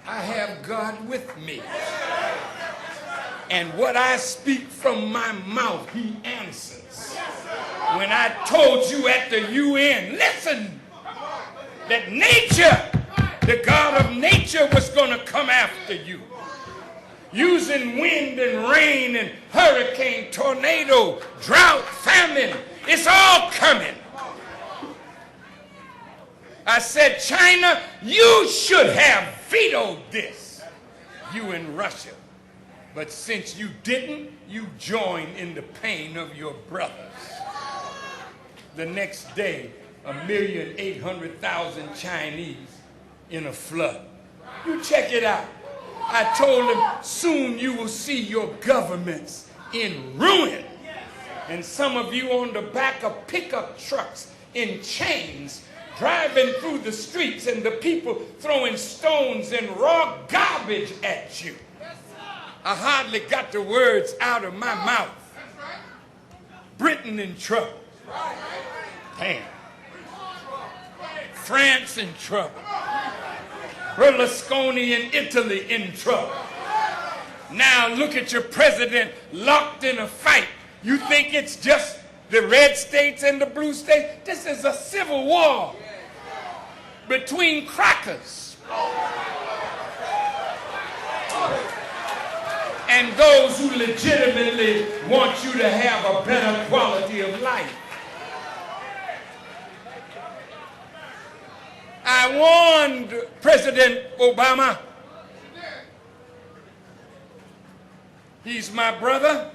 I have God with me. And what I speak from my mouth, he answers. When I told you at the UN, listen, that nature, the God of nature was going to come after you. Using wind and rain and hurricane, tornado, drought, famine, it's all coming. I said, China, you should have vetoed this, you in Russia. But since you didn't, you joined in the pain of your brothers. The next day, 1,800,000 Chinese in a flood. You check it out. I told them, soon you will see your governments in ruin. And some of you on the back of pickup trucks in chains, driving through the streets, and the people throwing stones and raw garbage at you. I hardly got the words out of my mouth. Britain in trouble. Damn. France in trouble. Berlusconi in Italy in trouble. Now look at your president locked in a fight. You think it's just the red states and the blue states? This is a civil war between crackers and those who legitimately want you to have a better quality of life. I warned President Obama. He's my brother,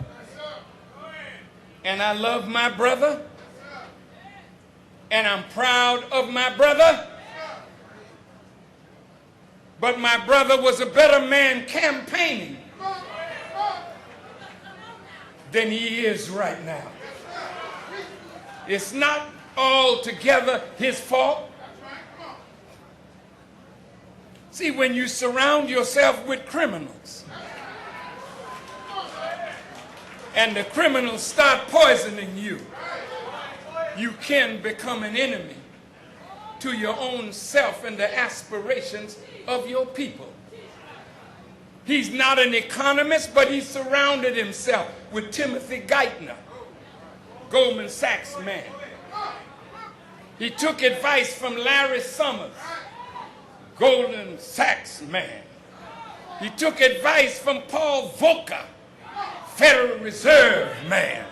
and I love my brother, and I'm proud of my brother. But my brother was a better man campaigning than he is right now. It's not altogether his fault. See, when you surround yourself with criminals and the criminals start poisoning you, you can become an enemy to your own self and the aspirations of your people. He's not an economist, but he surrounded himself with Timothy Geithner, Goldman Sachs man. He took advice from Larry Summers, Goldman Sachs man. He took advice from Paul Volcker, Federal Reserve man.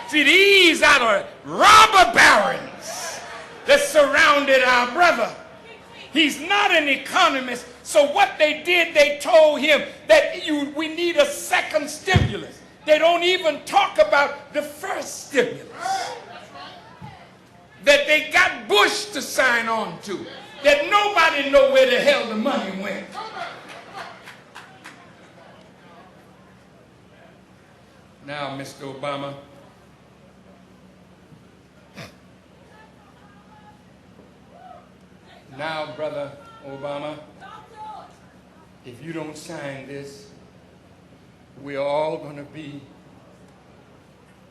See, these are the robber barons that surrounded our brother. He's not an economist, so what they did, they told him that we need a second stimulus. They don't even talk about the first stimulus that they got Bush to sign on to, that nobody know where the hell the money went. Now, Mr. Obama, now, Brother Obama, if you don't sign this, we're all going to be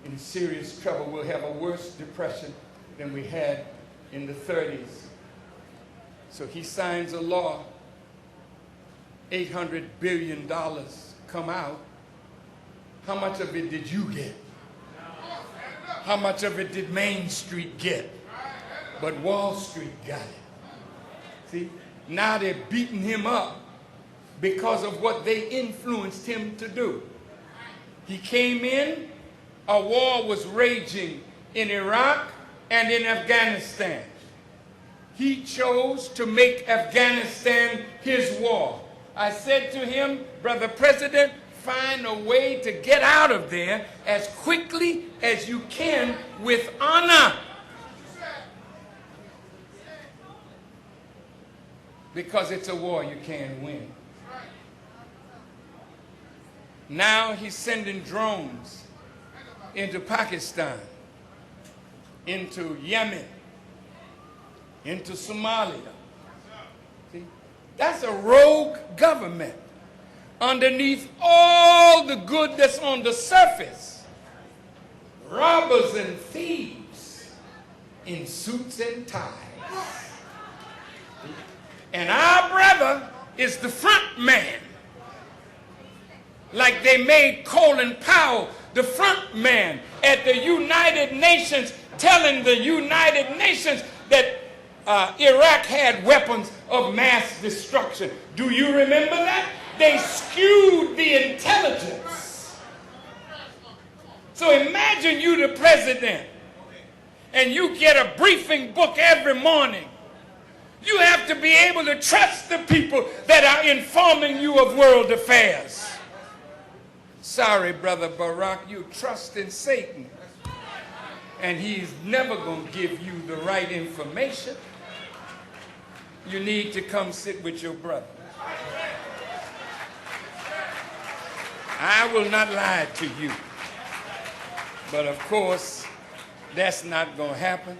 in serious trouble. We'll have a worse depression than we had in the 30s. So he signs a law, $800 billion come out. How much of it did you get? How much of it did Main Street get? But Wall Street got it. See, now they're beating him up because of what they influenced him to do. He came in, a war was raging in Iraq and in Afghanistan. He chose to make Afghanistan his war. I said to him, Brother President, find a way to get out of there as quickly as you can with honor. Because it's a war you can't win. Now he's sending drones into Pakistan, into Yemen, into Somalia. See? That's a rogue government. Underneath all the good that's on the surface, robbers and thieves in suits and ties. And our brother is the front man. Like they made Colin Powell the front man at the United Nations, telling the United Nations that Iraq had weapons of mass destruction. Do you remember that? They skewed the intelligence. So imagine you the president and you get a briefing book every morning. You have to be able to trust the people that are informing you of world affairs. Sorry, Brother Barack, you trust in Satan. And he's never going to give you the right information. You need to come sit with your brother. I will not lie to you. But of course, that's not going to happen.